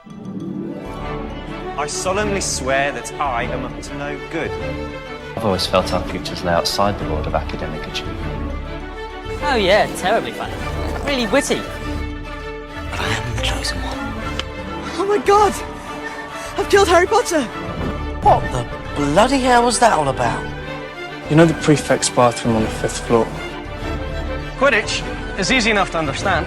I solemnly swear that I am up to no good. I've always felt our futures lay outside the world of academic achievement. Oh yeah, terribly funny. Really witty. But I am the chosen one. Oh my god! I've killed Harry Potter! What the bloody hell was that all about? You know the prefect's bathroom on the 5th floor? Quidditch is easy enough to understand.